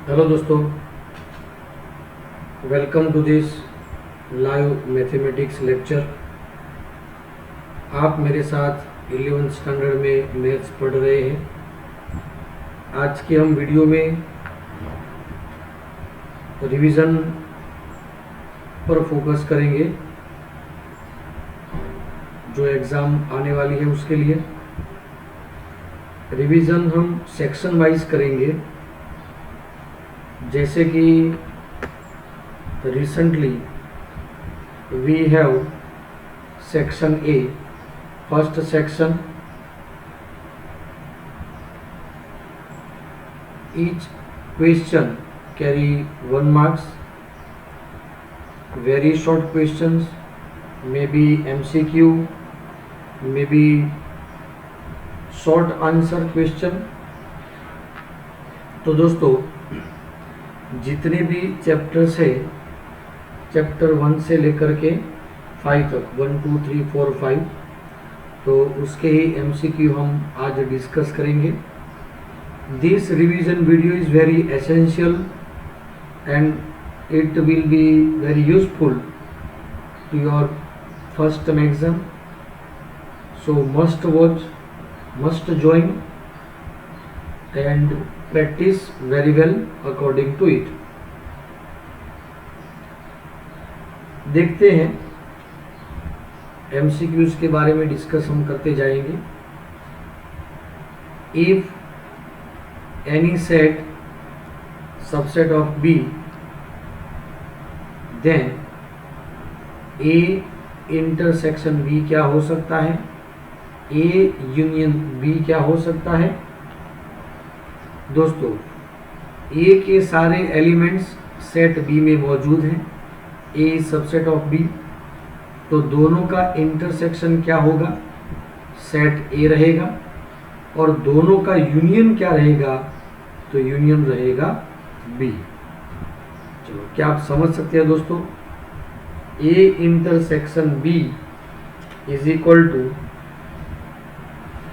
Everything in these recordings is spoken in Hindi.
हेलो दोस्तों, welcome to this live mathematics lecture. आप मेरे साथ 11th स्टैंडर्ड में मैथ्स पढ़ रहे हैं। आज के हम वीडियो में रिवीजन पर फोकस करेंगे, जो एग्ज़ाम आने वाली है उसके लिए। रिवीजन हम सेक्शन वाइज करेंगे, जैसे कि recently we have section A, first section. each question carry 1 marks. Very short questions, maybe MCQ, maybe short answer question। तो दोस्तों, जितने भी चैप्टर्स है, चैप्टर 1 से लेकर के 5 तक, 1 2 3 4 5, तो उसके ही MCQ हम आज डिस्कस करेंगे। This revision video is very essential and it will be very useful to your first term exam, so must watch, must join and practice very well according to it। देखते हैं, MCQs के बारे में डिस्कस हम करते जाएंगे। If any set subset of B, then A intersection B क्या हो सकता है, A यूनियन B क्या हो सकता है। दोस्तों, A के सारे एलिमेंट्स सेट B में मौजूद हैं, A सबसेट ऑफ B, तो दोनों का इंटरसेक्शन क्या होगा, सेट A रहेगा, और दोनों का यूनियन क्या रहेगा, तो यूनियन रहेगा B। चलो, क्या आप समझ सकते हैं दोस्तों, A intersection B is equal to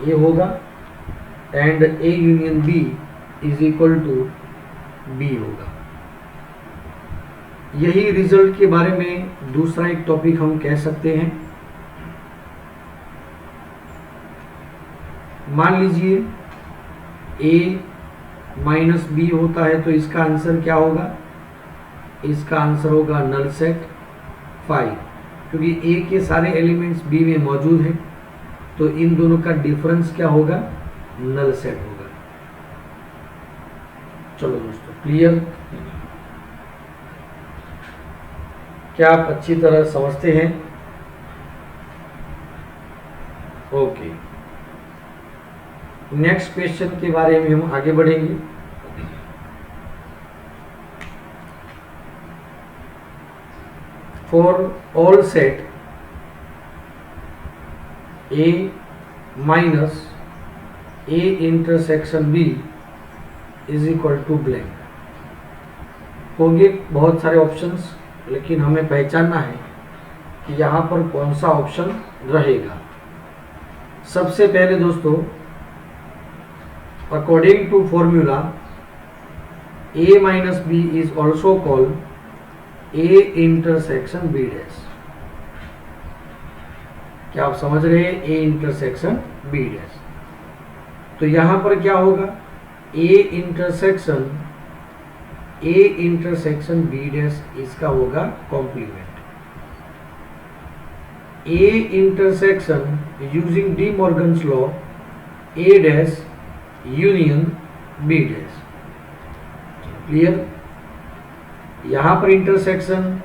A होगा and A union B is equal to B होगा। यही रिजल्ट के बारे में दूसरा एक टॉपिक हम कह सकते हैं। मान लीजिए A माइनस B होता है, तो इसका आंसर क्या होगा, इसका आंसर होगा नल सेट 5, क्योंकि A के सारे एलिमेंट्स B में मौजूद हैं, तो इन दोनों का डिफरेंस क्या होगा, नल सेट होगा। चलो दोस्तों, क्लियर? क्या आप अच्छी तरह समझते हैं? ओके, नेक्स्ट क्वेश्चन के बारे में हम आगे बढ़ेंगे। For all set A minus A intersection B is equal to blank. होंगे बहुत सारे ऑप्शंस, लेकिन हमें पहचानना है कि यहाँ पर कौन सा ऑप्शन रहेगा। सबसे पहले दोस्तों, according to formula A minus B is also called A intersection B dash. क्या आप समझ रहे हैं, A इंटरसेक्शन B डैश। तो यहां पर क्या होगा, A इंटरसेक्शन B डैश, इसका होगा complement. A intersection using de Morgan's law A dash union B dash. Clear? यहां पर इंटरसेक्शन,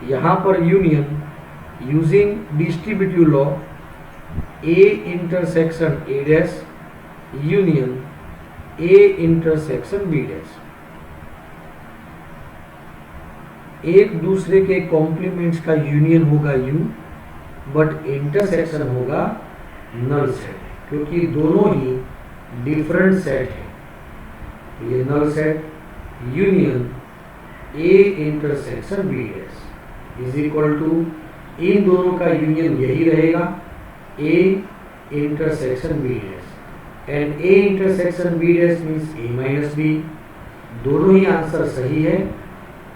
यहां पर union, using distributive law A intersection A dash union A intersection B dash. एक दूसरे के कॉम्प्लीमेंट्स का यूनियन होगा U, बट इंटरसेक्शन होगा नल सेट, क्योंकि दोनों ही डिफरेंट सेट है। ये null set union A intersection B dash is equal to, इन दोनों का यूनियन यही रहेगा, A intersection B dash, and A intersection B dash means A minus B, दोनों ही आंसर सही है,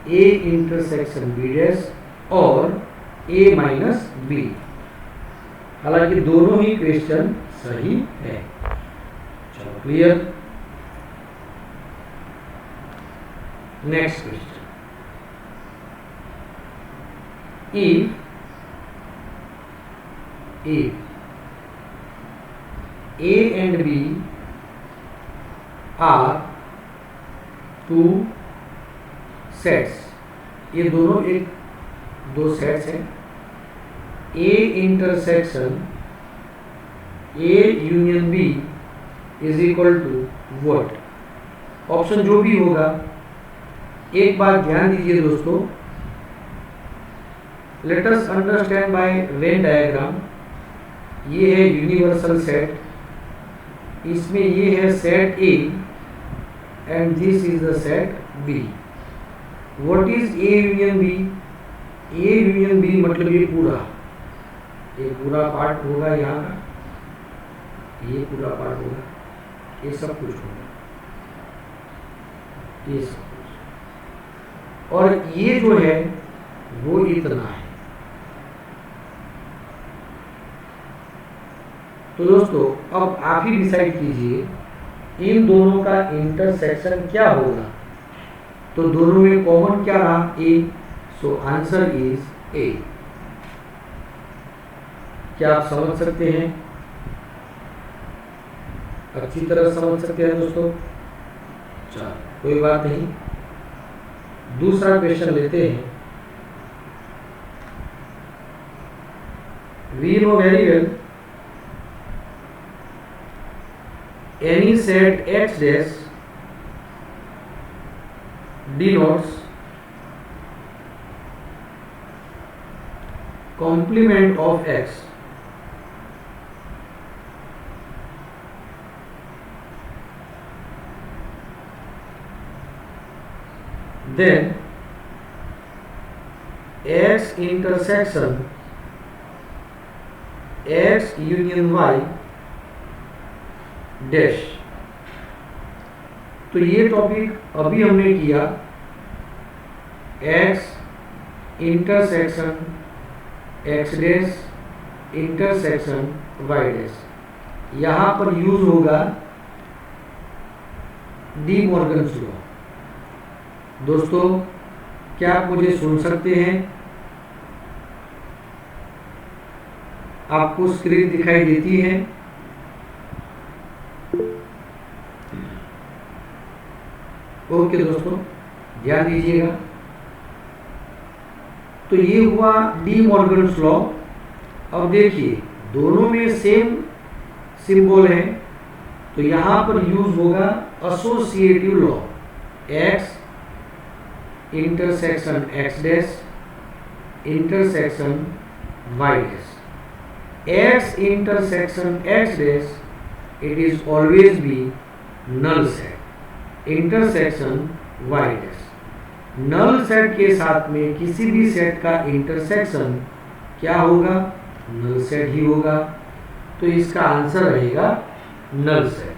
ए इंटरसेक्शन बी डैश और ए माइनस बी। हालांकि दोनों ही क्वेश्चन सही है। चलो clear. Next question, if A and B are two sets, ये दोनों दो सेट्स हैं, A intersection A union B is equal to what? Option जो भी होगा, एक बात ध्यान दीजिए दोस्तों, let us understand by Venn diagram. ये है यूनिवर्सल सेट, इसमें ये है set A and this is the set B. What is A union B? A union B मतलब ये पूरा पार्ट होगा, यहाँ का ये पूरा पार्ट होगा, ये सब कुछ होगा, ये सब कुछ, और ये जो है वो इतना है। तो दोस्तों अब आप ही डिसाइड कीजिए इन दोनों का इंटरसेक्शन क्या होगा। तो दोनों में कॉमन क्या रहा? A. So answer is A. क्या आप समझ सकते हैं? अच्छी तरह समझ सकते हैं दोस्तों? चलो कोई बात नहीं, दूसरा क्वेश्चन लेते हैं। We know very well any set x dash denotes complement of x. Then x intersection x union y dash. तो ये टॉपिक अभी हमने किया x intersection x dash intersection y dash. यहाँ पर यूज होगा डी मॉर्गन्स लॉ। दोस्तों क्या आप मुझे सुन सकते हैं? आपको स्क्रीन दिखाई देती है? ओके दोस्तों ध्यान दीजिएगा। तो ये हुआ डी मॉर्गन्स लॉ। अब देखिए दोनों में सेम सिंबल है, तो यहां पर यूज होगा associative law. X intersection X dash intersection Y dash. X intersection X dash it is always be null set. Intersection Y dash, null set के साथ में किसी भी सेट का इंटरसेक्शन क्या होगा? नल सेट ही होगा। तो इसका आंसर रहेगा नल सेट।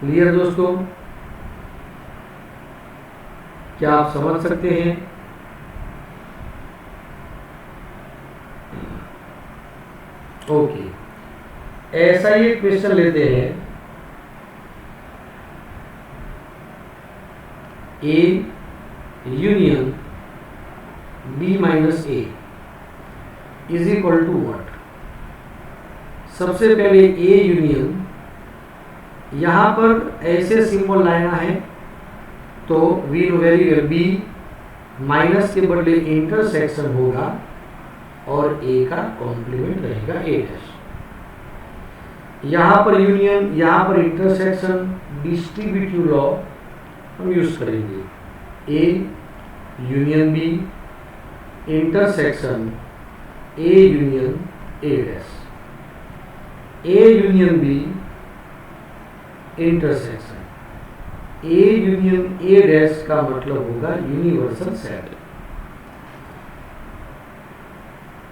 क्लियर दोस्तों? क्या आप समझ सकते हैं? ओके, ऐसा ही एक क्वेश्चन लेते हैं। A union B minus A is equal to what? सबसे पहले ए यूनियन, यहां पर ऐसे सिंबल लाना है, तो we know very well B minus के बदले इंटरसेक्शन होगा और ए का कॉम्प्लीमेंट रहेगा ए डैश। यहां पर यूनियन, यहां पर इंटरसेक्शन, डिस्ट्रीब्यूटिव लॉ हम यूज करेंगे। A union B intersection A union A dash. A union B intersection A union A dash का मतलब होगा universal set.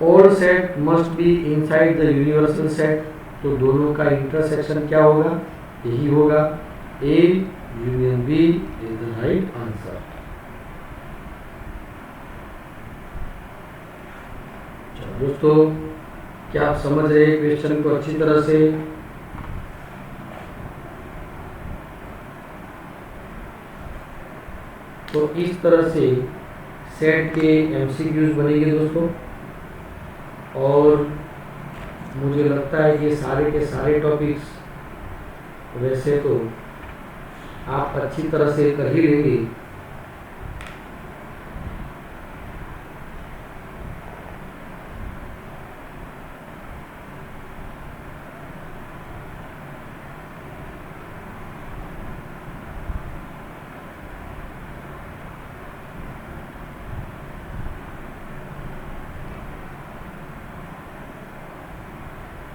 All set must be inside the universal set. तो दोनों का इंटरसेक्शन क्या होगा? यही होगा। A union B is the right answer. चलो दोस्तों, क्या आप समझ रहे हैं क्वेश्चन को अच्छी तरह से? तो इस तरह से सेट के एमसीक्यूज बनेंगे दोस्तों, और मुझे लगता है ये सारे के सारे टॉपिक्स वैसे तो आप अच्छी तरह से कर ही लेंगे।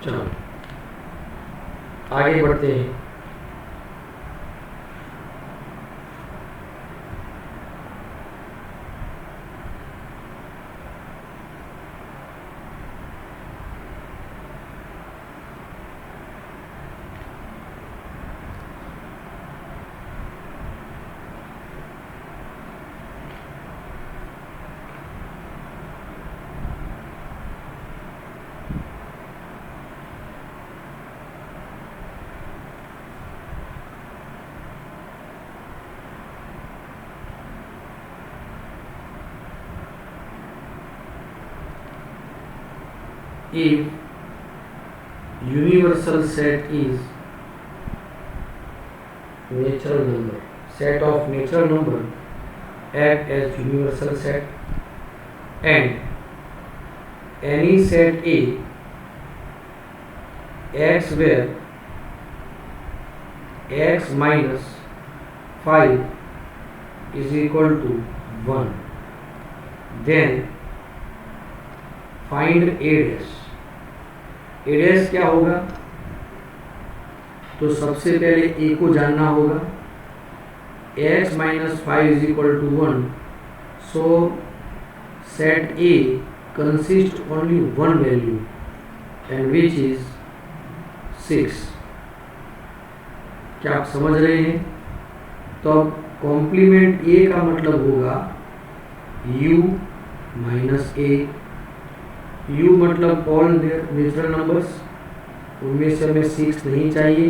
चलो आगे बढ़ते हैं। If universal set is natural number, set of natural number act as universal set, and any set A x where x minus 5 is equal to 1, then find A dash। A dash क्या होगा? तो सबसे पहले A को जानना होगा। x minus 5 is equal to 1, so set A consists only one value, and which is 6। क्या आप समझ रहे हैं? तो अब कॉम्प्लीमेंट A का मतलब होगा u माइनस A। u मतलब ऑल नेचुरल नंबर्स, उनमें से हमें 6 नहीं चाहिए,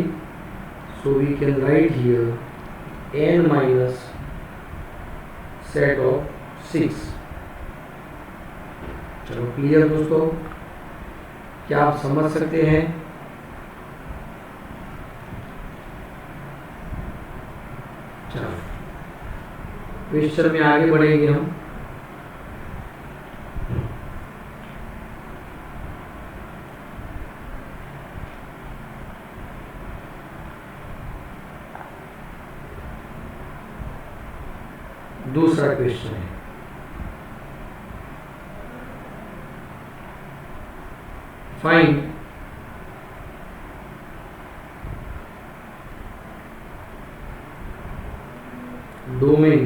so we can write here n minus set of 6। चलो क्लियर दोस्तों, क्या आप समझ सकते हैं? चलो क्वेश्चन में आगे बढ़ेंगे हम। दूसरा क्वेश्चन है, find domain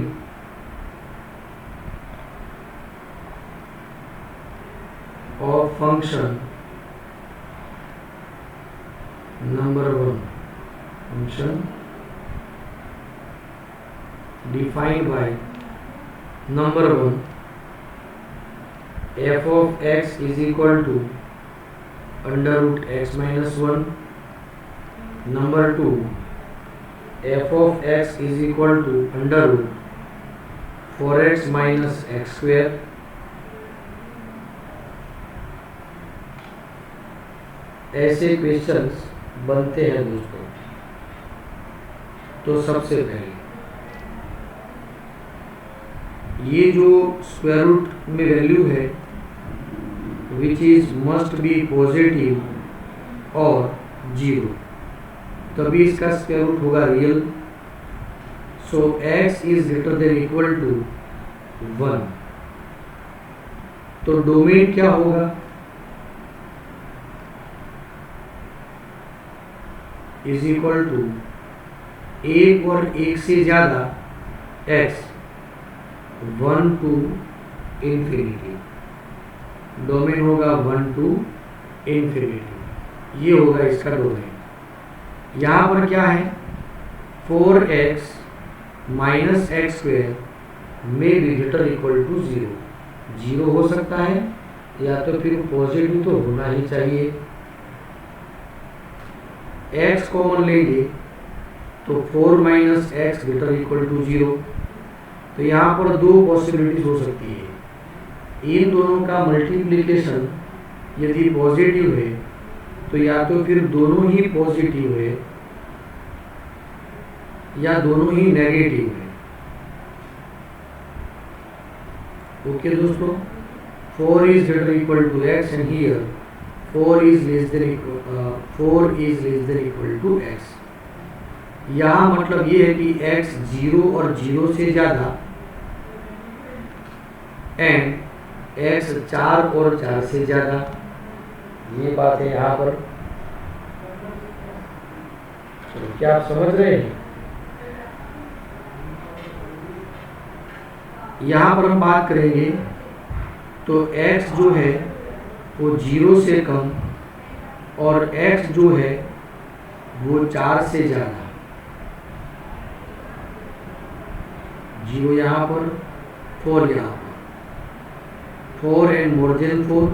of function number 1, function defined by number 1 f of x is equal to under root x minus 1, number 2 f of x is equal to under root 4x minus x square, ऐसे क्वेश्चंस बनते हैं दोस्तों। तो सबसे पहले ये जो स्क्वायर रूट में वैल्यू है which is must be positive और 0, तभी इसका स्क्वायर रूट होगा real. So x is greater than equal to 1, तो डोमेन क्या होगा? इज इक्वल टू 1 और 1 से ज्यादा x 1 to इंफिनिटी, डोमेन होगा 1 to इंफिनिटी, ये होगा इसका डोमेन। यहाँ पर क्या है? 4x माइनस एक्स स्क्वेयर में बी ग्रेटर इक्वल टू 0। 0 हो सकता है या तो फिर पॉजिटिव तो होना ही चाहिए। x कॉमन लेंगे तो 4 minus X greater equal to 0। तो यहाँ पर दो पॉसिबिलिटीज हो सकती है। इन दोनों का मल्टीप्लिकेशन यदि पॉजिटिव है तो या तो फिर दोनों ही पॉजिटिव है या दोनों ही नेगेटिव है। ओके दोस्तों, 4 is greater equal to x and here 4 is less than equal to x। यहाँ मतलब ये है कि x 0 और 0 से ज़्यादा एंड x 4 और 4 से ज़्यादा, ये बात है यहाँ पर। तो क्या आप समझ रहे हैं? यहाँ पर हम बात करेंगे तो x जो है वो 0 से कम और x जो है वो 4 से ज़्यादा। 0 यहाँ पर, 4 यहाँ पर, 4 and more than 4,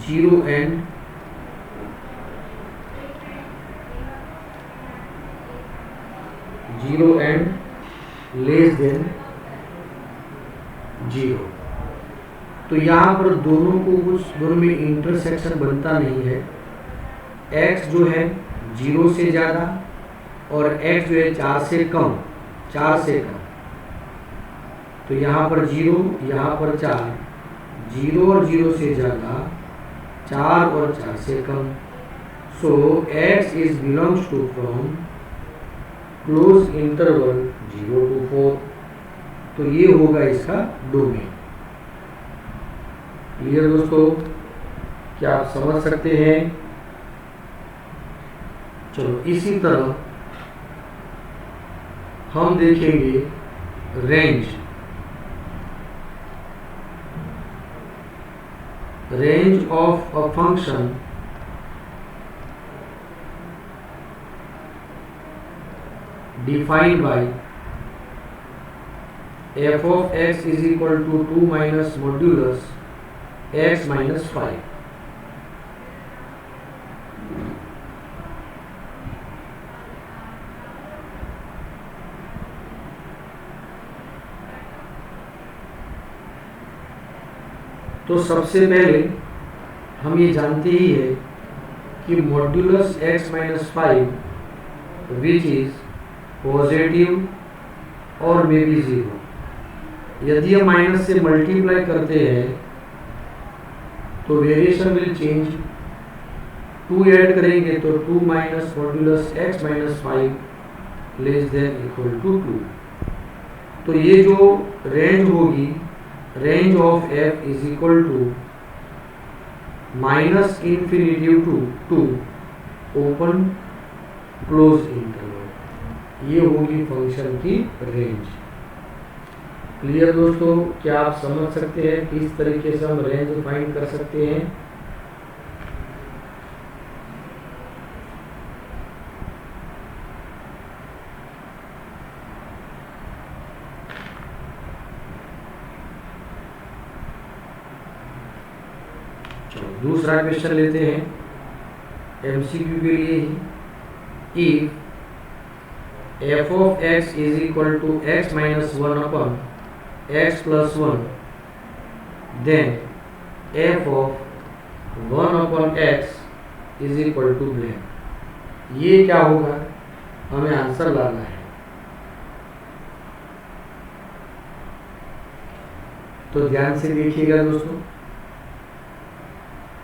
0 and less than 0। तो यहाँ पर दोनों को कुछ दोनों में इंटरसेक्शन बनता नहीं है। x जो है 0 से ज़्यादा और x जो है 4 से कम, 4 से कम। तो यहाँ पर 0, यहाँ पर 4, 0 और 0 से ज़्यादा, 4 और 4 से कम। So x is belongs to from close interval 0 to 4। तो ये होगा इसका डोमेन। क्लियर दोस्तों, क्या आप समझ सकते हैं? चलो इसी तरह हम देखेंगे range of a function defined by f of x is equal to 2 minus modulus x minus 5। तो सबसे पहले हम ये जानते ही है कि modulus x minus 5 which is positive और मे बी 0। यदि हम माइनस से मल्टीप्लाई करते हैं तो वेरिएशन विल चेंज। 2 ऐड करेंगे तो 2 minus modulus x minus 5 less than equal to 2। तो ये जो रेंज होगी, range of f is equal to minus infinity to open close interval, ये होगी फंक्शन की रेंज। क्लियर दोस्तों, क्या आप समझ सकते हैं किस तरीके से हम रेंज फाइंड कर सकते हैं? चलो दूसरा क्वेश्चन लेते हैं एमसीक्यू के लिए ही। If f of x is equal to x minus 1 upon x plus 1, then f of 1 upon x is equal to blank। ये क्या होगा, हमें आंसर लाना है। तो ध्यान से देखिएगा दोस्तों,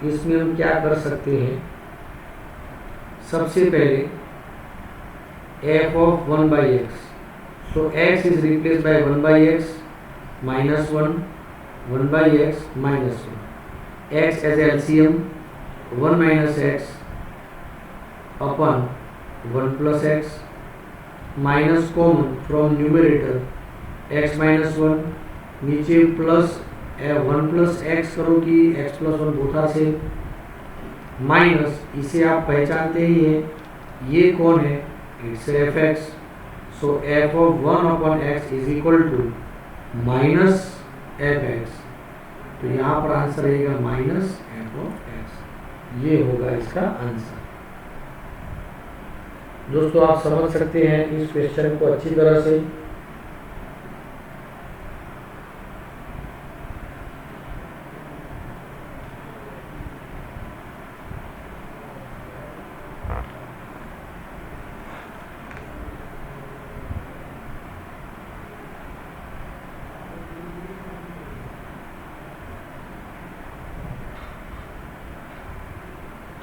इसमें हम क्या कर सकते हैं। सबसे पहले f of 1 by x, so x is replaced by 1 by x minus 1, 1 by x minus 1, x as LCM 1 minus x upon 1 plus x minus common from numerator x minus 1, नीचे प्लस 1 plus x करो कि x plus 1 बोथा से, माइनस इसे आप पहचानते ही हैं, ये कौन है, it's F X. So F of 1/x is equal to minus F X, तो यहाँ पर आंसर रहेगा माइनस एफ ऑफ एक्स। ये होगा इसका आंसर। दोस्तों आप समझ सकते हैं इस क्वेश्चन को अच्छी तरह से।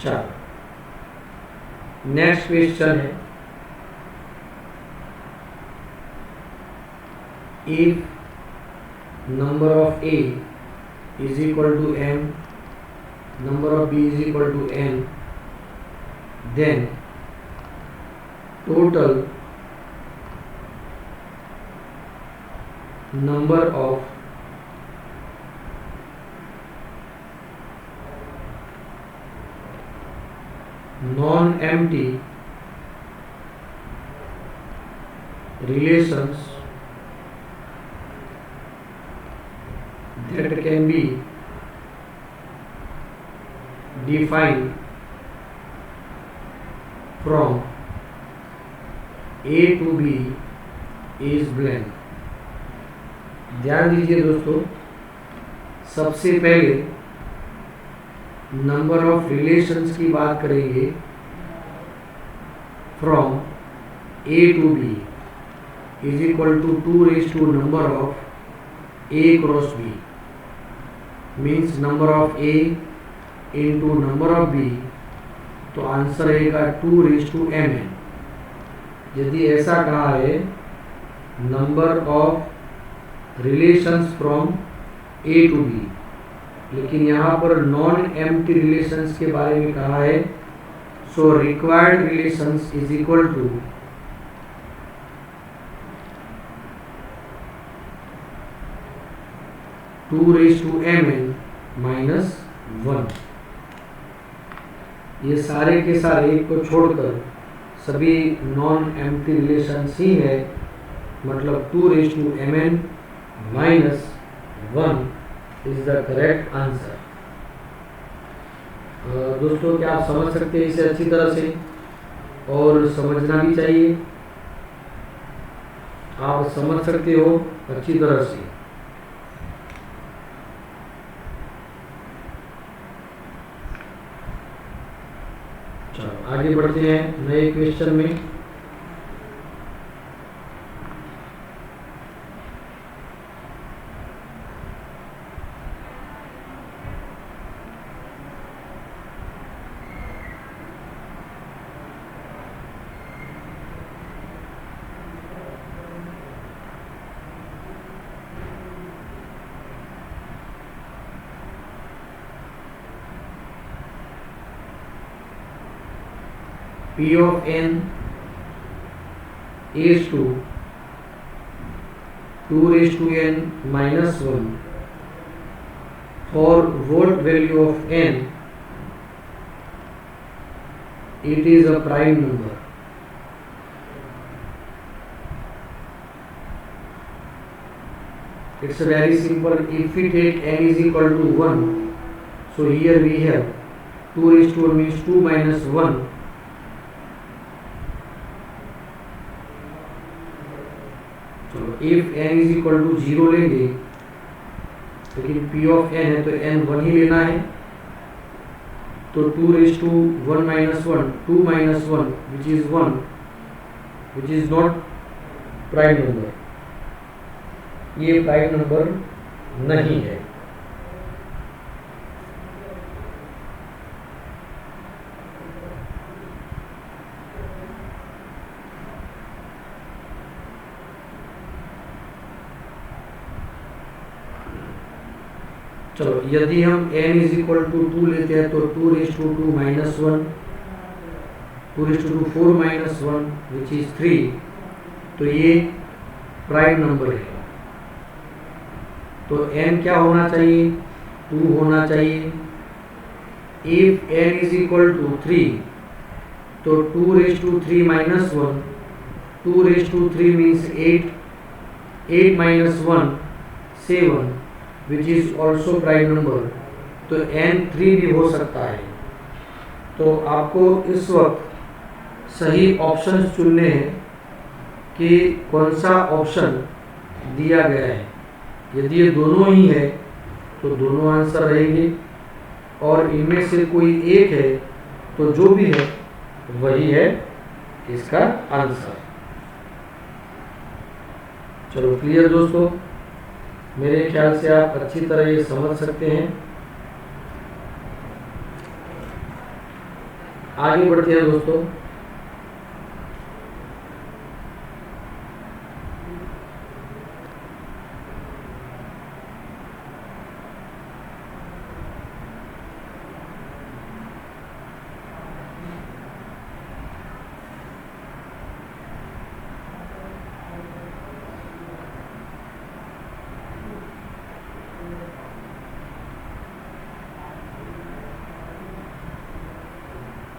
चलो नेक्स्ट क्वेश्चन है, if number of A is equal to m, number of b is equal to n, then total number of non-empty relations that can be defined from A to B is blank। ध्यान दीजिए दोस्तों, सबसे पहले नंबर ऑफ रिलेशंस की बात करेंगे from A to B is equal to 2 number of A cross B, means number of A into number of B, तो आंसर रहेगा 2:mn। यदि ऐसा कहा है number of relations from A to B, लेकिन यहाँ पर नॉन एम्प्टी रिलेशंस के बारे में कहा है, so required relations is equal to 2:mn minus 1। ये सारे के सारे एक को छोड़कर सभी नॉन एम्प्टी रिलेशंस ही है, मतलब 2:mn minus 1 is the correct answer. दोस्तों क्या आप समझ सकते हैं इसे अच्छी तरह से, और समझना भी चाहिए। आप समझ सकते हो अच्छी तरह से। चलो आगे बढ़ते हैं नए क्वेश्चन में। P of n is to 2:n minus 1 for what value of n it is a prime number। It's very simple. If we take n is equal to 1, so here we have 2:1 means 2 minus 1, if n is equal to 0 लेंगे, लेकिन p ऑफ n है तो n 1 ही लेना है, तो 2:1 minus 1, 2 minus 1 which is 1, which is not prime number, ये प्राइम नंबर नहीं है। चलो यदि हम n इज इक्वल टू 2 लेते हैं तो 2:2 minus 1, 2:2 4 minus 1 which is 3, तो ये प्राइम नंबर है। तो n क्या होना चाहिए? 2 होना चाहिए। If n is equal to 3 तो 2:3 minus 1 2 raised to 3 means 8. 8 minus 1 7, which is also prime number. तो n 3 भी हो सकता है। तो आपको इस वक्त सही ऑप्शन चुनने हैं कि कौन सा ऑप्शन दिया गया है। यदि ये दोनों ही है तो दोनों आंसर रहेंगे, और इनमें से कोई एक है तो जो भी है वही है इसका आंसर। चलो क्लियर दोस्तों, मेरे ख्याल से आप अच्छी तरह ये समझ सकते हैं। आगे बढ़ते हैं दोस्तों।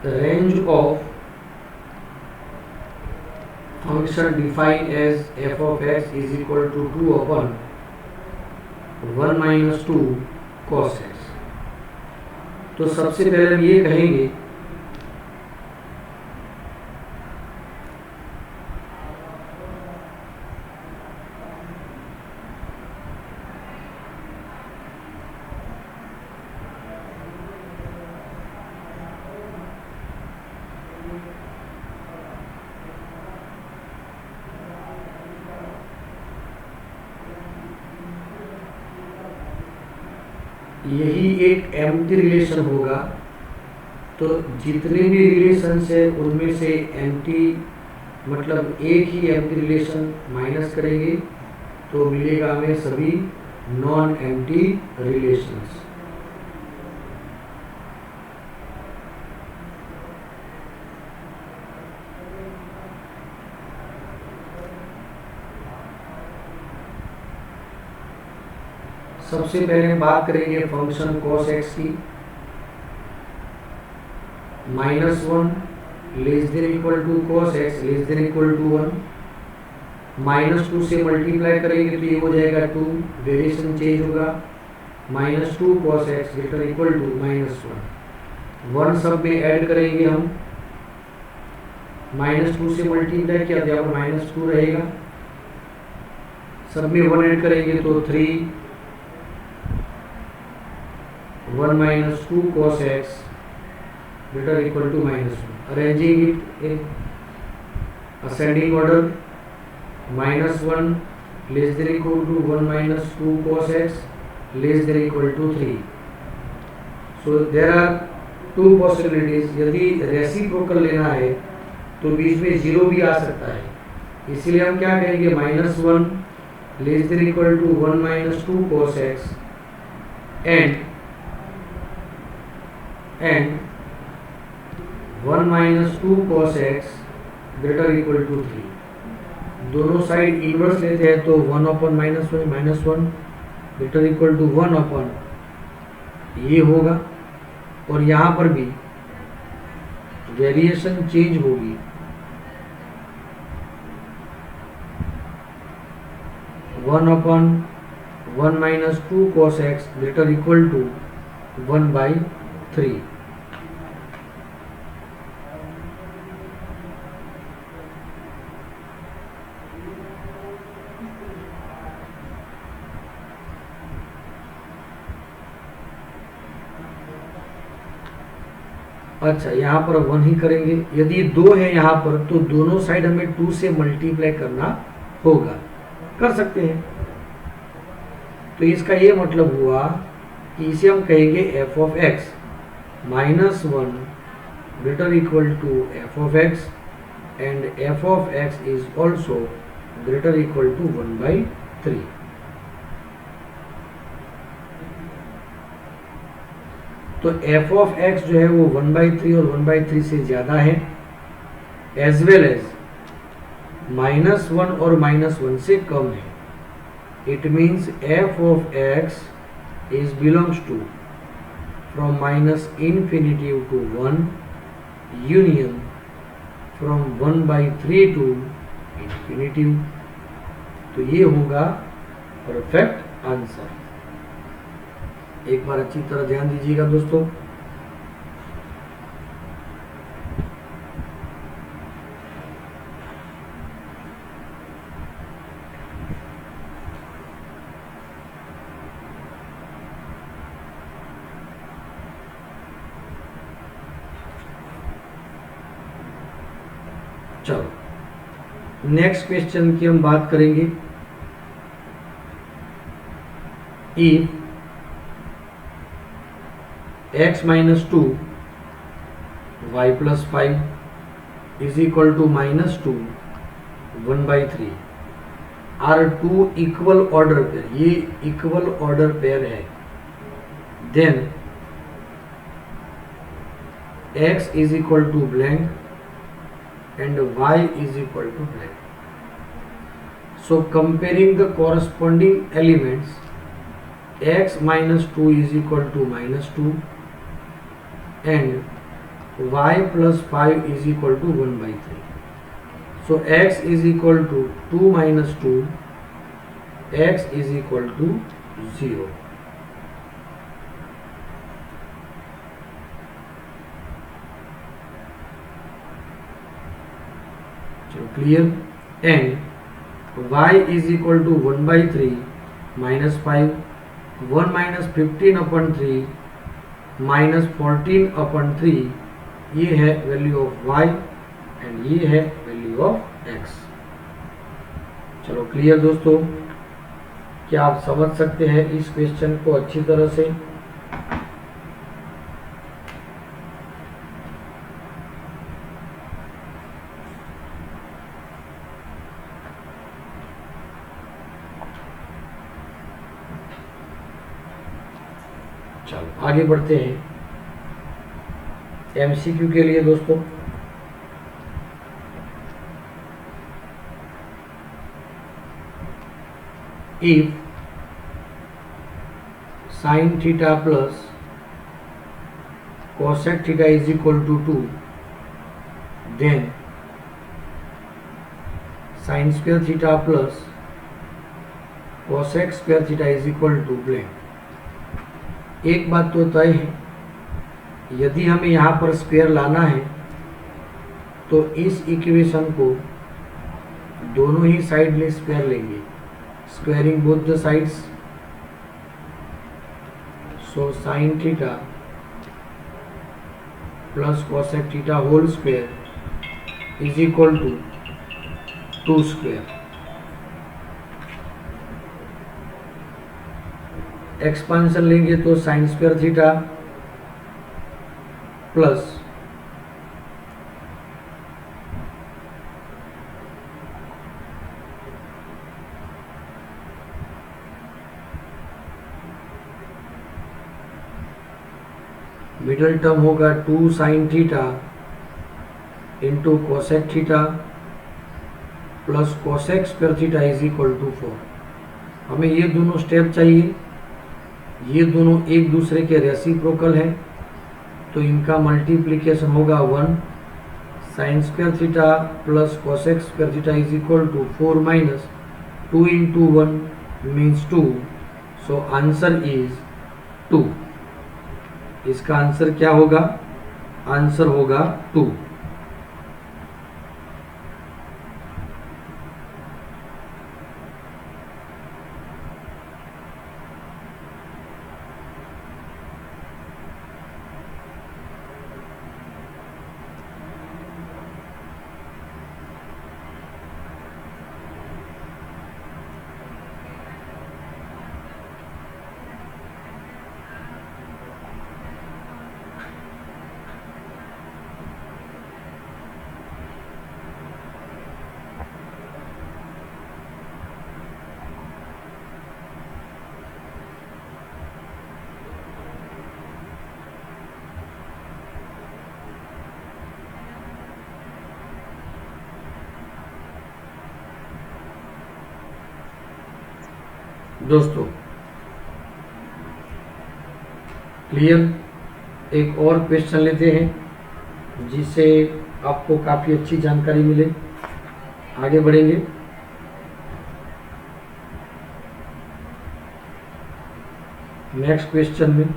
The range of function defined as f of x is equal to 2 upon 1 minus 2 cos x। तो सबसे पहले हम ये कहेंगे यही एक एम्प्टी रिलेशन होगा। तो जितने भी रिलेशन है उनमें से एम्प्टी मतलब एक ही एम्प्टी रिलेशन माइनस करेंगे तो मिलेगा हमें सभी नॉन एम्प्टी रिलेशंस। सबसे पहले बात करेंगे फंक्शन cos x की। -1 less than equal to cos x less than equal to 1, -2 से मल्टीप्लाई करेंगे तो ये हो जाएगा 2, वेरिएशन चेंज होगा, -2 cos x greater equal to -1। 1 सब में ऐड करेंगे हम, -2 से मल्टीप्लाई किया तो यहाँ पर -2 रहेगा, सब में 1 ऐड करेंगे तो 3, 1 minus 2 cos x greater equal to -1. Arranging it in ascending order, -1 less than equal to 1 minus 2 cos x less than equal to 3. So there are two possibilities. यदि रेसिप्रोकल लेना है तो बीच में 0 भी आ सकता है, इसीलिए हम क्या करेंगे -1 less than equal to 1 minus 2 cos x and 1 minus 2 cos x greater equal to 3। दोनों साइड इनवर्स लेते हैं तो 1 upon -1 greater equal to 1 upon ये होगा, और यहाँ पर भी वेरिएशन चेंज होगी, one upon 1 minus 2 cos x greater equal to 1/3। अच्छा, यहाँ पर 1 ही करेंगे। यदि 2 है यहाँ पर तो दोनों साइड हमें 2 से मल्टीप्लाई करना होगा, कर सकते हैं। तो इसका ये मतलब हुआ कि इसे हम कहेंगे f of x -1 greater equal to f of x and f of x is also greater equal to 1/3। तो f of x जो है वो 1/3 और 1/3 से ज़्यादा है, एज वेल एज -1 और -1 से कम है। It means f of x is belongs to from -infinity to 1 union from 1/3 to infinitive. तो ये होगा परफेक्ट आंसर। एक बार अच्छी तरह ध्यान दीजिएगा दोस्तों। चलो नेक्स्ट क्वेश्चन की हम बात करेंगे। If x minus 2 y plus 5 is equal to minus 2 1 by 3 are two equal order pair, ये इक्वल ऑर्डर पेयर है, then x is equal to blank and y is equal to blank. So comparing the corresponding elements, x minus 2 is equal to minus 2 and y plus 5 is equal to 1 by 3. So x is equal to 2 minus 2, x is equal to 0. So clear? And y is equal to 1 by 3 minus 5, 1 minus 15 upon 3 minus 14 upon 3, ये है वैल्यू ऑफ y एंड ये है वैल्यू ऑफ x। चलो क्लियर दोस्तों, क्या आप समझ सकते हैं इस क्वेश्चन को अच्छी तरह से? चलो आगे बढ़ते हैं एमसीक्यू के लिए दोस्तों। If sine theta plus cosec theta is equal to 2, then sine square theta plus cosec square theta is equal to blank. एक बात तो तय है, यदि हमें यहाँ पर स्क्वायर लाना है तो इस इक्वेशन को दोनों ही साइड में स्क्वायर लेंगे, squaring both the sides. So sine theta plus cosec theta whole square is equal to 2 square. Expansion लेंगे तो sine square theta plus middle term होगा 2 sine theta into cosec theta plus cosec square theta is equal to 4। हमें ये दोनों स्टेप चाहिए, ये दोनों एक दूसरे के रेसिप्रोकल है, तो इनका मल्टीप्लिकेशन होगा 1 sine square theta plus cosec square theta is equal to 4 minus 2 into 1 means 2। So answer is 2। इसका आंसर क्या होगा? आंसर होगा 2। दोस्तों क्लियर? एक और क्वेश्चन लेते हैं जिससे आपको काफ़ी अच्छी जानकारी मिले। आगे बढ़ेंगे। नेक्स्ट क्वेश्चन में,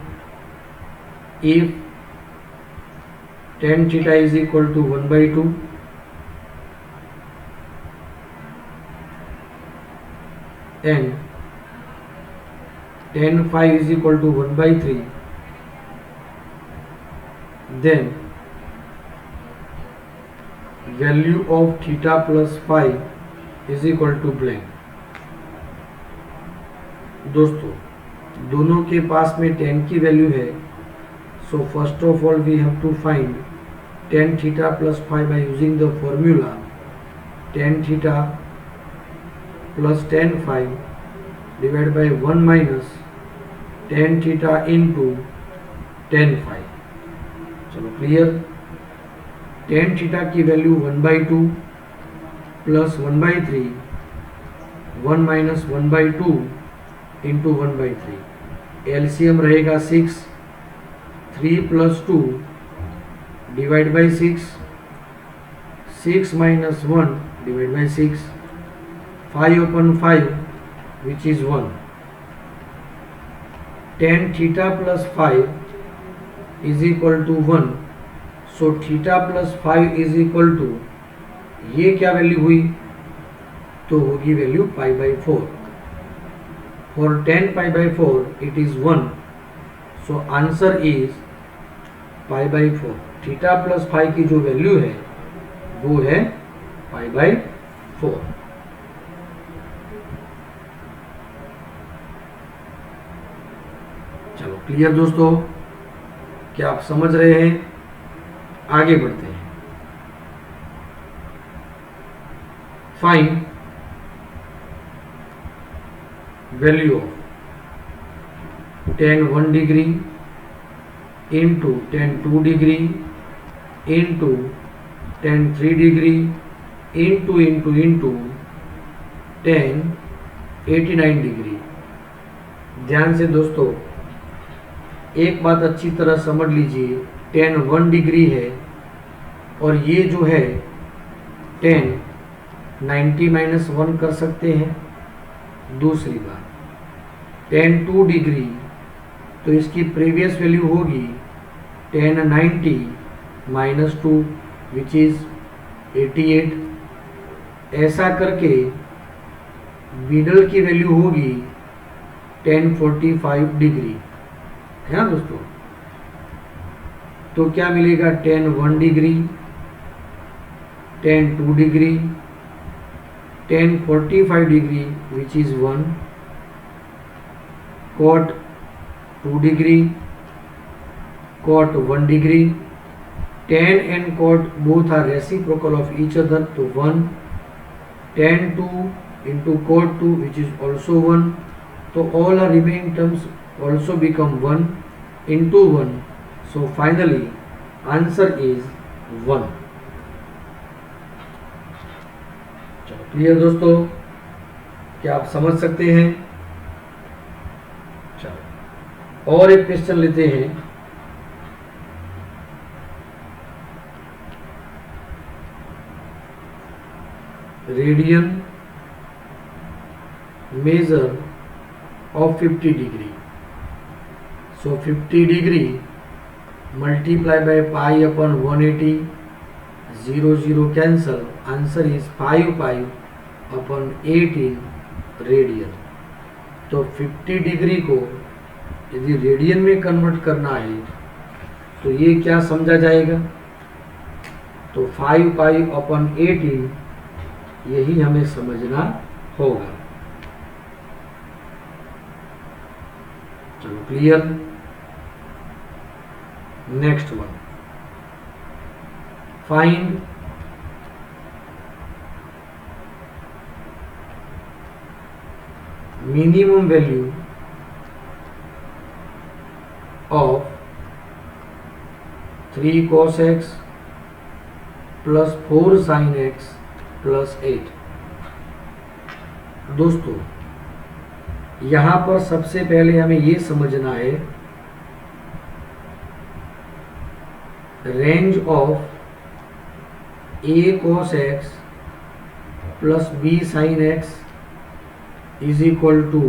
if tan theta is equal to 1/2 and tan phi is equal to 1/3, then value of theta plus phi is equal to blank। दोस्तों दोनों के पास में tan की वैल्यू है, so first of all we have to find tan theta plus phi by using the formula tan theta plus tan phi divided by 1 minus tan theta into tan phi। चलो क्लियर। tan थीटा की value 1/2 plus 1/3, 1 minus 1/2 into 1/3, LCM रहेगा 6, 3 plus 2 divide by 6, 6 minus 1 divide by 6, 5/5 which is 1। tan theta plus 5 is equal to 1, so theta plus 5 is equal to, ये क्या वैल्यू हुई, तो होगी value π/4। For tan π/4 it is 1, so answer is π/4। Theta plus 5 की जो वैल्यू है वो है π/4। चलो क्लियर दोस्तों, क्या आप समझ रहे हैं? आगे बढ़ते हैं। Find value of tan 1 degree into tan 2 degree into tan 3 degree into tan 89 degree. ध्यान से दोस्तों एक बात अच्छी तरह समझ लीजिए, tan 1 डिग्री है और ये जो है tan 90-1 कर सकते हैं। दूसरी बात tan 2 डिग्री, तो इसकी प्रीवियस वैल्यू होगी tan 90-2 विच इज 88। ऐसा करके मिडल की वैल्यू होगी tan 45 डिग्री, है ना दोस्तों। तो क्या मिलेगा, tan 1 degree, tan 2 degree, tan 45 degree which is 1, cot 2 degree, cot 1 degree, tan and cot both are reciprocal of each other, तो 1, tan 2 into cot 2 which is also 1, तो all our remaining terms also become 1 into 1, so finally answer is 1। चलो क्लियर दोस्तों, क्या आप समझ सकते हैं? चलो और एक क्वेश्चन लेते हैं। Radian major of 50 degree, so 50 degree multiply by pi upon 180, 0 cancel, answer is 5 pi upon 18 radian. तो 50 डिग्री को यदि रेडियन में कन्वर्ट करना है तो ये क्या समझा जाएगा, तो 5 पाई अपॉन 18 यही हमें समझना होगा। चलो clear. Next one, find minimum value of 3 cos x plus 4 sin x plus 8। दोस्तों यहां पर सबसे पहले हमें यह समझना है range of a cos x plus b sine x is equal to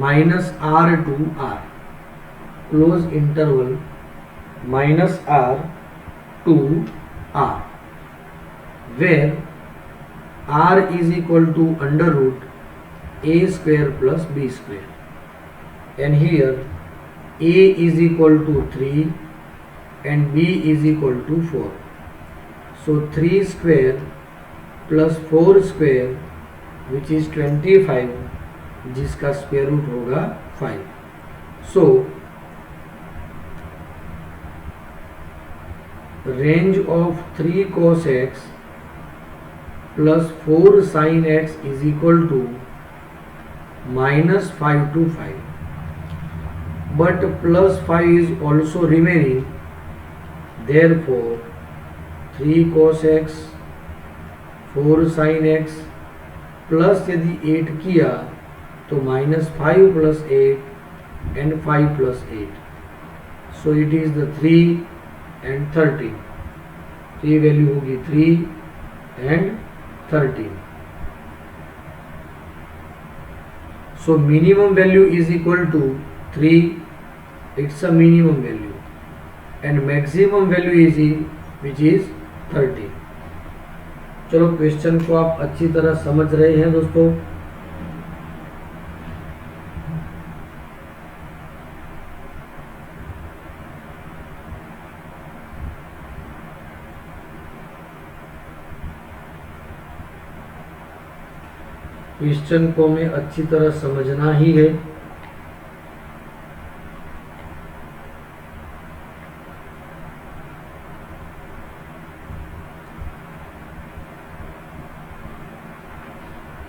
minus r to r, close interval minus r to r, where r is equal to under root a square plus b square, and here a is equal to 3 and b is equal to 4. So 3 square plus 4 square which is 25, जिसका स्क्वायर रूट होगा 5. So range of 3 cos x plus 4 sin x is equal to minus 5 to 5, but plus 5 is also remaining, therefore 3 cos x 4 sin x plus यदि 8 किया तो minus 5 plus 8 and 5 plus 8, so it is the 3 and 13, तो ये वैल्यू होगी 3 and 13. So minimum value is equal to 3, it's a minimum value, and maximum value is which is 30. चलो क्वेश्चन को आप अच्छी तरह समझ रहे हैं दोस्तों. क्वेश्चन को हमें अच्छी तरह समझना ही है.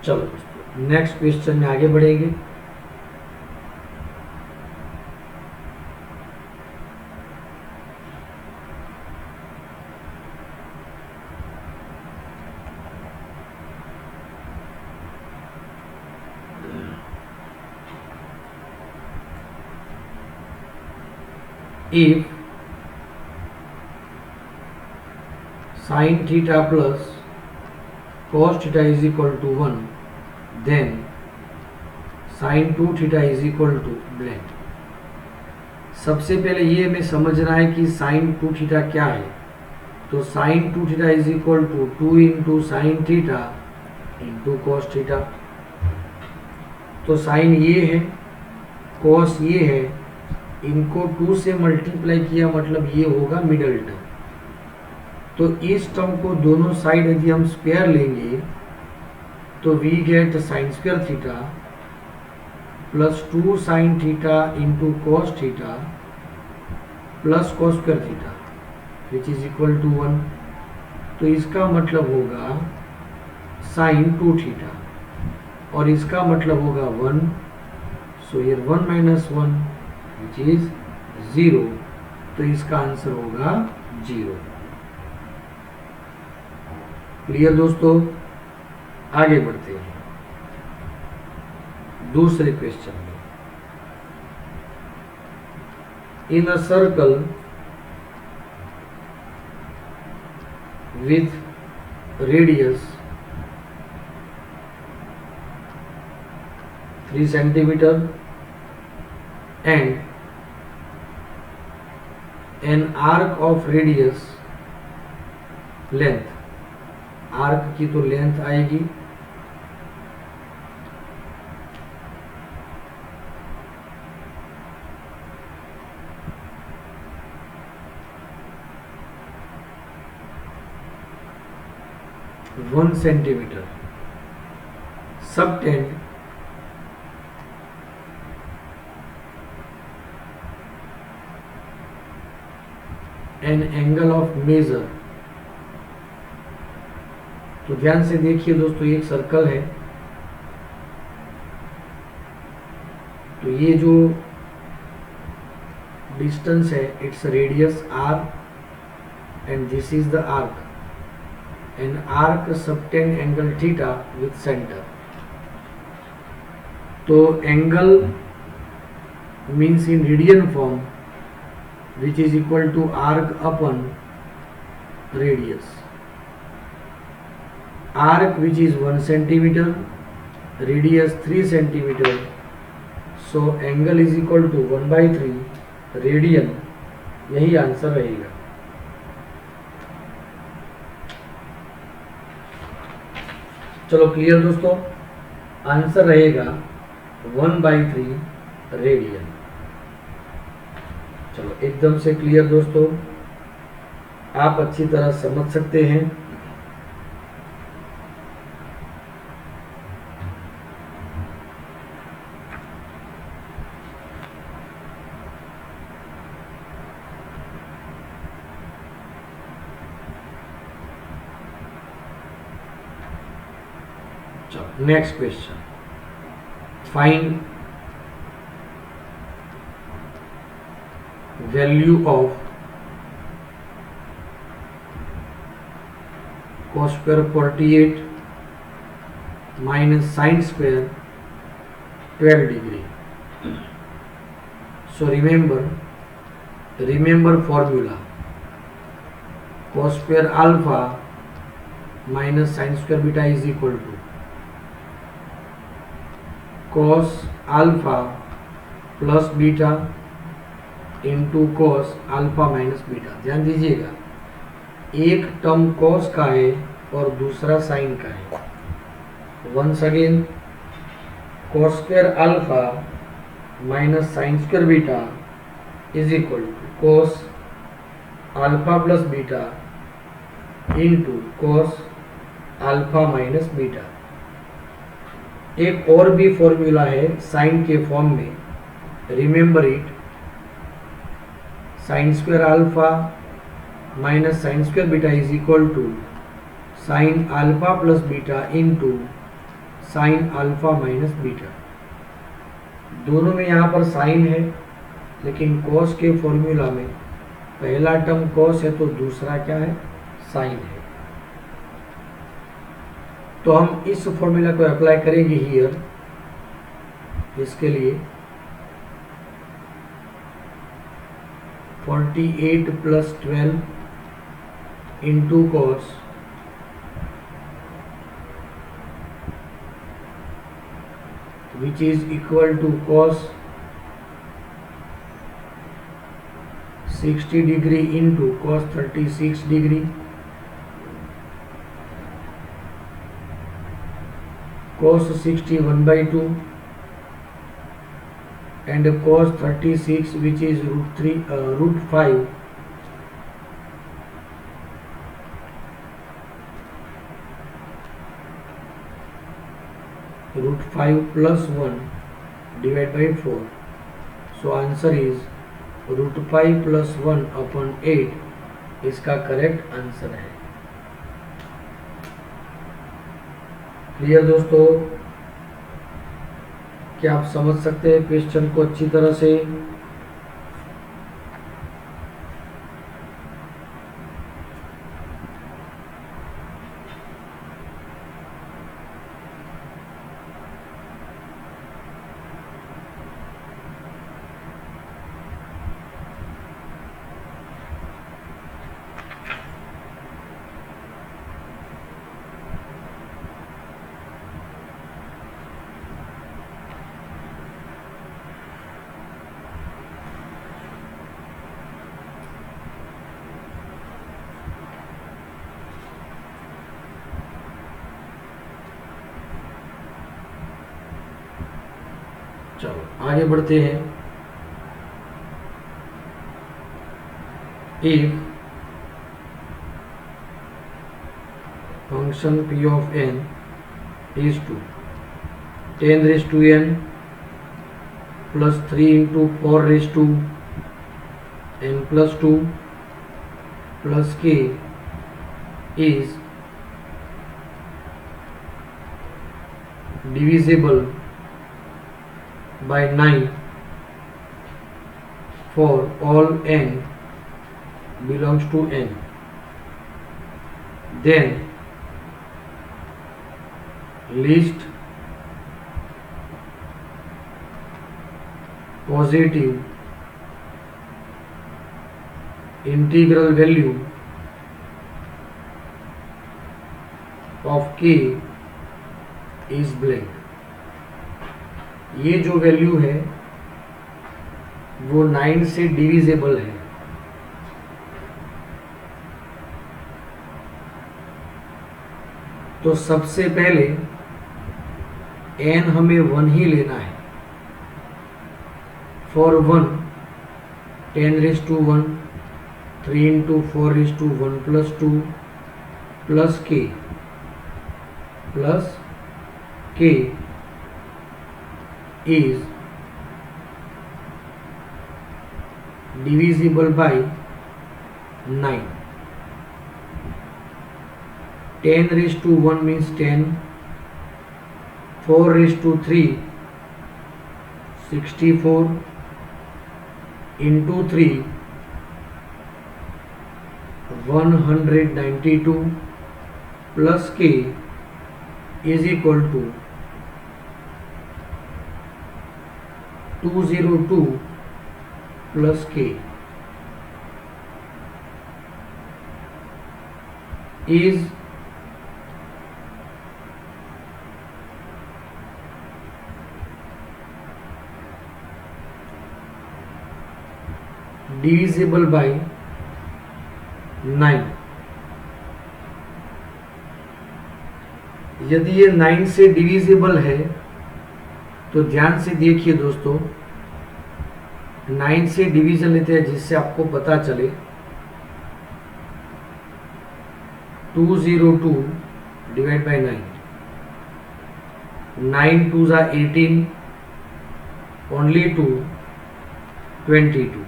चलो नेक्स्ट क्वेश्चन में आगे बढ़ेंगे. If sin theta plus cos theta is equal to 1, then sin 2 theta is equal to blank. सबसे पहले ये हमें समझना है कि sin 2 थीटा क्या है. तो sin 2 theta is equal to 2 into sine theta into cos theta. तो साइन ये है, कॉस ये है, इनको 2 से मल्टीप्लाई किया मतलब ये होगा मिडल टर्म. तो इस टर्म को दोनों साइड यदि हम स्क्वायर लेंगे तो we get sine square theta plus 2 sine theta into cos theta plus cos square theta which is equal to 1. तो इसका मतलब होगा साइन 2 थीटा और इसका मतलब होगा 1. So here 1 minus 1 which is 0. तो इसका आंसर होगा 0. क्लियर दोस्तों. आगे बढ़ते हैं दूसरे क्वेश्चन में. In a circle with radius 3 centimetre and an arc of radius length, arc की तो लेंथ आएगी 1 centimetre. Subtend an angle of measure. तो ध्यान से देखिए दोस्तों, एक सर्कल है. तो ये जो डिस्टेंस है it's radius r and this is the arc. An arc subtend angle theta with centre. तो angle means in radian form which is equal to arc upon radius. arc which is 1 centimeter, radius 3 centimeter, so angle is equal to 1/3 radian, यही आंसर रहेगा। चलो क्लियर दोस्तों, आंसर रहेगा 1/3 रेडियन। चलो एकदम से क्लियर दोस्तों, आप अच्छी तरह समझ सकते हैं। Next question, find value of cos square 48 minus sin square 12 degree. So remember formula, cos square alpha minus sin square beta is equal to cos alpha plus beta into cos alpha minus beta। ध्यान दीजिएगा, एक टर्म cos का है और दूसरा sin का है। Once again, cos square alpha minus sin square beta is equal to cos alpha plus beta into cos alpha minus beta. एक और भी फॉर्मूला है sin के फॉर्म में, remember it, sin square alpha minus sine square beta is equal to sine alpha plus beta into sine alpha minus beta. दोनों में यहाँ पर साइन है, लेकिन कॉस के फॉर्मूला में पहला टर्म कॉस है तो दूसरा क्या है, साइन है। तो हम इस फॉर्मूला को अप्लाई करेंगे हियर। इसके लिए 48 plus 12 into cos which is equal to cos 60 degree into cos 36 degree, cos 60 1/2 and cos 36 which is root 5 root 5 plus 1 divided by 4. So answer is root 5 plus 1 upon 8 इसका करेक्ट आंसर है। क्लियर दोस्तों, क्या आप समझ सकते हैं क्वेश्चन को अच्छी तरह से? चलो आगे बढ़ते हैं। If function p of n is to 10 raised to n plus 3 into 4 raised to n plus 2 plus k is divisible by 9 for all n belongs to n, then list positive integral value of के इज ब्लैंक। ये जो वैल्यू है वो 9 से डिविजिबल है। तो सबसे पहले n हमें 1 ही लेना है। For 1 10⁻⁴, 3 × 4⁻1 + 2 plus k is divisible by 9। 10⁻1 means 10, 4⁻3 64 into 3 192 plus k is equal to 202 plus k is divisible by 9। यदि ये 9 से डिविजिबल है तो ध्यान से देखिए दोस्तों, 9 से डिवीजन लेते हैं जिससे आपको पता चले। 202 डिवाइड बाय 9, 9 2 ज़ा 18, ओनली 2 22।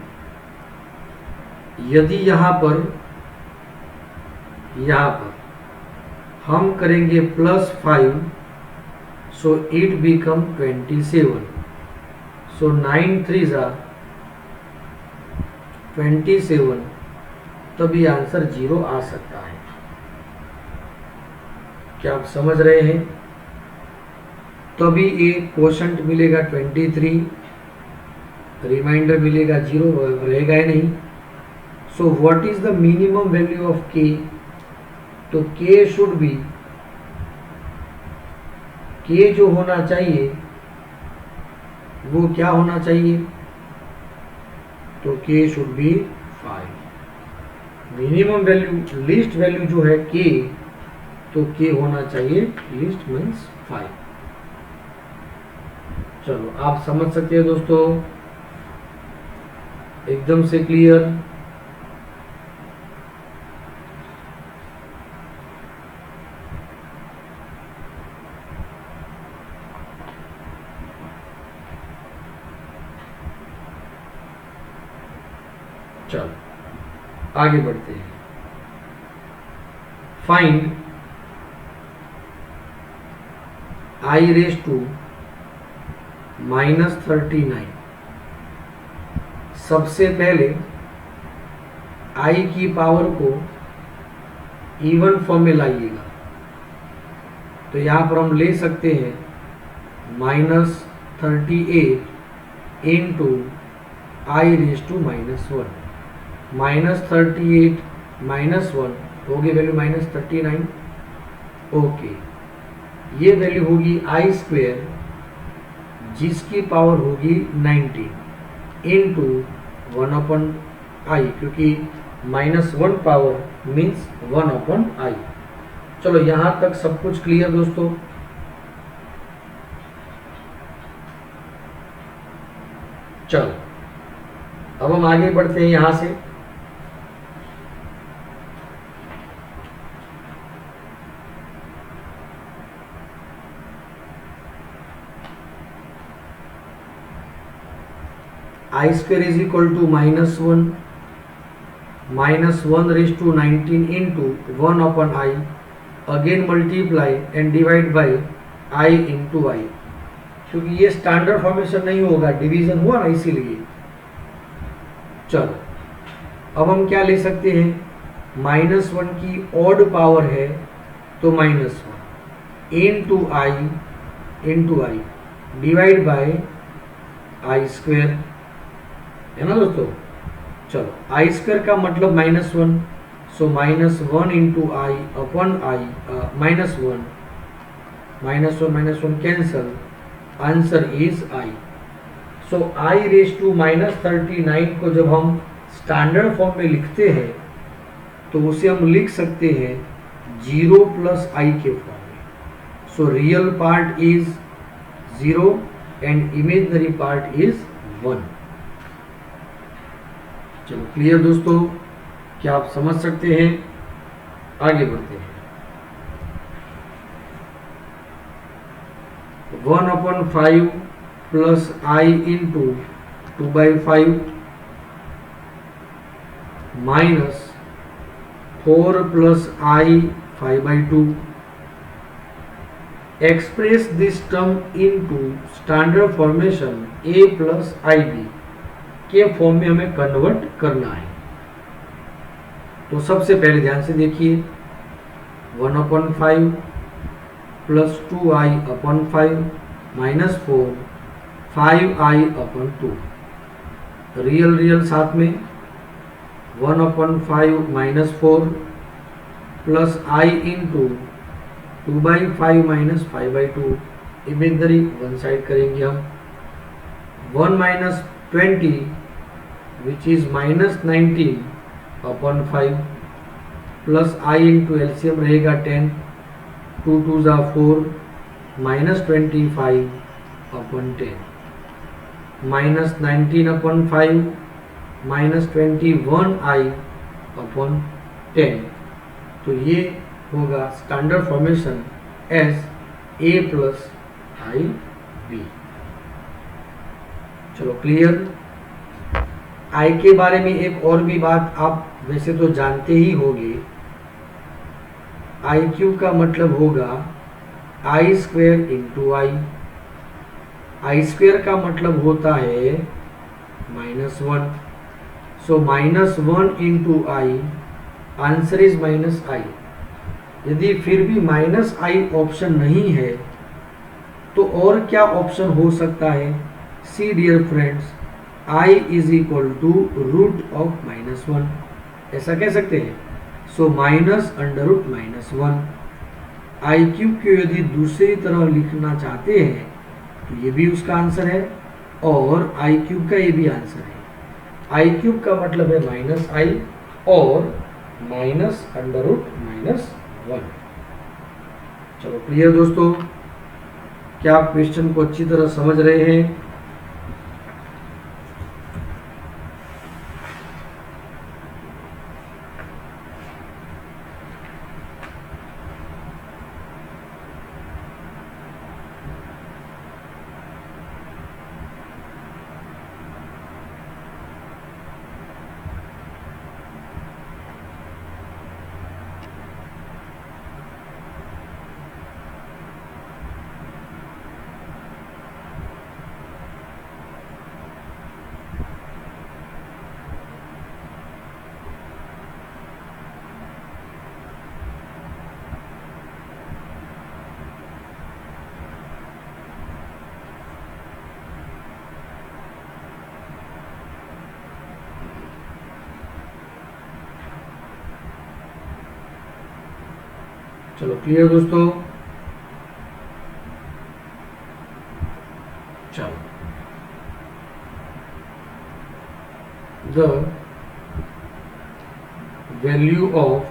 यदि यहाँ पर हम करेंगे +5, सो इट बिकम 27। सो 9 3 ज़ा 27, तभी आंसर 0 आ सकता है। क्या आप समझ रहे हैं? तभी एक क्वोशंट मिलेगा 23, रिमाइंडर मिलेगा 0, रहेगा ही नहीं। So what is the minimum value of k? तो k शुड बी, k जो होना चाहिए वो क्या होना चाहिए? तो k should be 5। Minimum value, least value जो है k, तो k होना चाहिए लीस्ट मीन्स 5। चलो आप समझ सकते हैं दोस्तों, एकदम से क्लियर। चलो आगे बढ़ते हैं। Find i⁻⁻39। सबसे पहले i की पावर को इवन फॉर्म में लाइएगा। तो यहां पर हम ले सकते हैं -38 इंटू i⁻⁻1। -38 -1 होगी वैल्यू -39। ओके, ये वैल्यू होगी i² जिसकी पावर होगी 19 इंटू 1/i, क्योंकि -1 पावर मीन्स 1/i। चलो यहां तक सब कुछ क्लियर दोस्तों। चलो अब हम आगे बढ़ते हैं यहां से। i² is equal to -1 1/19 into 1/i, again multiply and divide by i into i, क्योंकि ये स्टैंडर्ड फॉर्मेशन नहीं होगा, डिवीजन हुआ ना इसीलिए। चलो अब हम क्या ले सकते हैं, -1 की ऑड पावर है तो -1 into i divide by i² है ना दोस्तों। चलो i² का मतलब -1, So minus 1 into I upon I, minus 1 minus 1 cancel, answer is I. So I raise to minus 39 को जब हम स्टैंडर्ड फॉर्म में लिखते हैं तो उसे हम लिख सकते हैं 0 प्लस I के फॉर्म में. So real part is 0 and imaginary part is 1. चलो क्लियर दोस्तों, क्या आप समझ सकते हैं? आगे बढ़ते हैं. 1/5 plus I into 2/5 minus 4 plus I 5/2. Express this term into standard formation A plus IB के फॉर्म में हमें कन्वर्ट करना है. तो सबसे पहले ध्यान से देखिए, 1/5 plus 2I upon 5 minus 4 5I upon 2. Real real साथ में 1/5 minus 4 plus I into 2/5 minus 5/2. Imaginary one side करेंगे हम. 1 minus 20 which is minus 19 upon 5 plus I into LCM रहेगा 10, 2 2 जा 4 minus 25 upon 10 minus 19 upon 5 minus 21I upon 10. तो ये होगा standard formation S A plus IB. चलो क्लियर. I के बारे में एक और भी बात आप वैसे तो जानते ही होंगे. IQ का मतलब होगा I square into I. I square का मतलब होता है -1. सो -1 into I, answer is -I. यदि फिर भी -I ऑप्शन नहीं है तो और क्या ऑप्शन हो सकता है? See dear friends, I is equal to root of -1, ऐसा कह सकते हैं. सो -√-1. IQ को यदि दूसरी तरह लिखना चाहते हैं तो ये भी उसका आंसर है और IQ का ये भी आंसर है. IQ का मतलब है -I और -√-1. चलो क्लियर दोस्तों, क्या आप क्वेश्चन को अच्छी तरह समझ रहे हैं? चलो क्लियर दोस्तों. चलो, the value of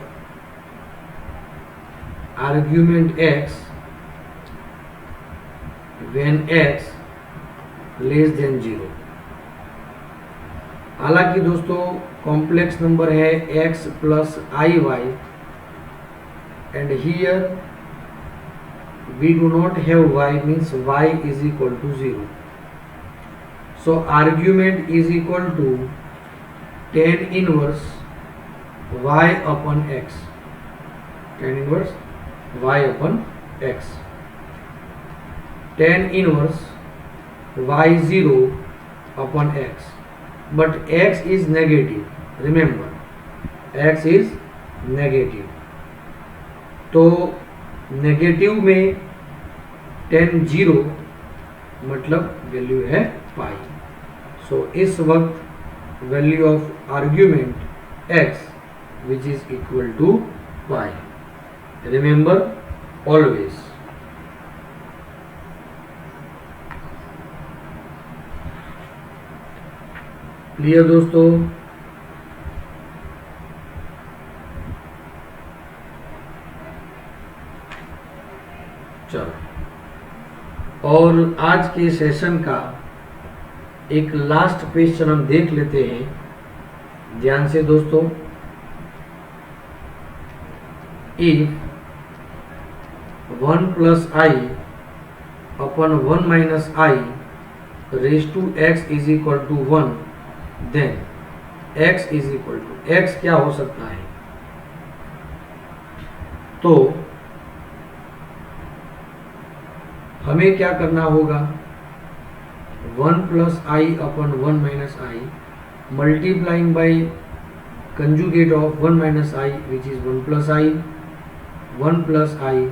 argument x when x less then 0. हालांकि दोस्तों कॉम्प्लेक्स नंबर है x plus IY and here we do not have y, means y is equal to 0. So argument is equal to tan inverse y upon x. Tan inverse y upon x. Tan inverse y0 upon x. But x is negative. Remember, x is negative. तो नेगेटिव में tan 0 मतलब वैल्यू है पाई. सो इस वक्त value of argument x which is equal to pi. Remember always. Clear दोस्तों? चलो, और आज के सेशन का एक लास्ट क्वेश्चन हम देख लेते हैं ध्यान से दोस्तों। If 1 plus i upon 1 minus i raise to x is equal to 1, then x is equal to, x क्या हो सकता है? तो हमें क्या करना होगा? 1 plus i upon 1 minus i multiplying by conjugate of 1 minus i which is 1 plus i, 1 plus i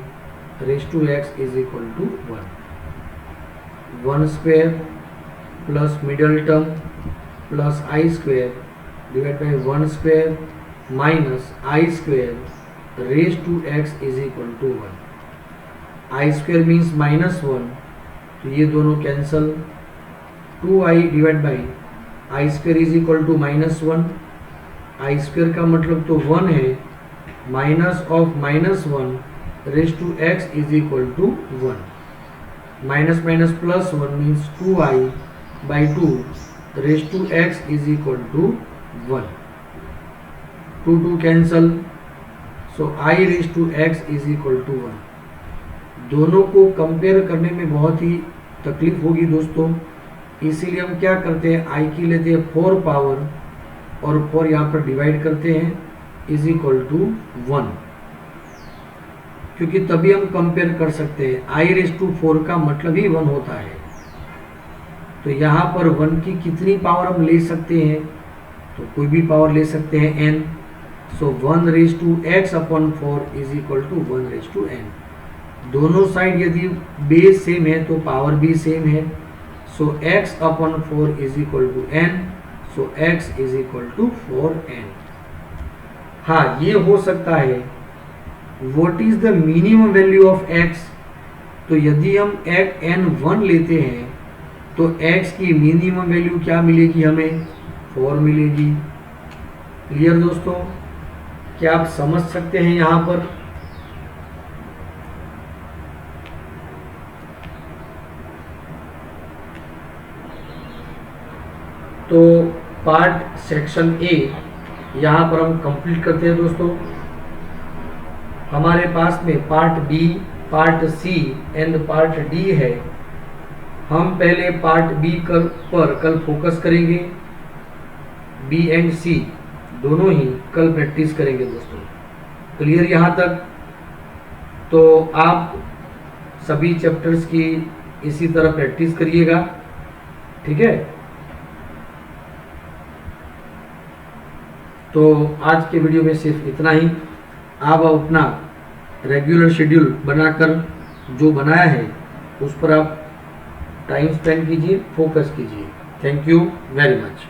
raise to x is equal to 1, 1 square plus middle term plus i square divide by 1 square minus i square raise to x is equal to 1. I square means -1, तो ये दोनों cancel. 2i divide by i square is equal to -1. I square का मतलब तो 1 है, minus of -1 raise to x is equal to 1. Minus minus plus 1 means 2i by 2 raise to x is equal to 1. 2 cancel, so i raise to x is equal to 1. दोनों को कंपेयर करने में बहुत ही तकलीफ होगी दोस्तों, इसीलिए हम क्या करते हैं, i की लेते हैं 4 पावर और 4 यहाँ पर डिवाइड करते हैं इज इक्वल टू 1, क्योंकि तभी हम कंपेयर कर सकते हैं. i रेज टू 4 का मतलब ही 1 होता है, तो यहाँ पर 1 की कितनी पावर हम ले सकते हैं? तो कोई भी पावर ले सकते हैं n. So 1 raise to x upon 4 is equal to 1 raise to n. दोनों साइड यदि बेस सेम है तो पावर भी सेम है. So x upon 4 is equal to n. So x is equal to 4n. हाँ, ये हो सकता है what is the minimum value of x. तो यदि हम n1 लेते हैं तो x की मिनिमम वैल्यू क्या मिलेगी हमें? 4 मिलेगी. क्लियर दोस्तों? क्या आप समझ सकते हैं यहाँ पर? तो पार्ट सेक्शन ए यहाँ पर हम कंप्लीट करते हैं दोस्तों. हमारे पास में part B, part C and part D है. हम पहले पार्ट बी पर कल फोकस करेंगे. बी एंड सी दोनों ही कल प्रैक्टिस करेंगे दोस्तों. क्लियर यहाँ तक? तो आप सभी चैप्टर्स की इसी तरह प्रैक्टिस करिएगा, ठीक है? तो आज के वीडियो में सिर्फ इतना ही. आप अपना रेगुलर शेड्यूल बनाकर जो बनाया है उस पर आप टाइम स्पेंड कीजिए, फोकस कीजिए. Thank you very much.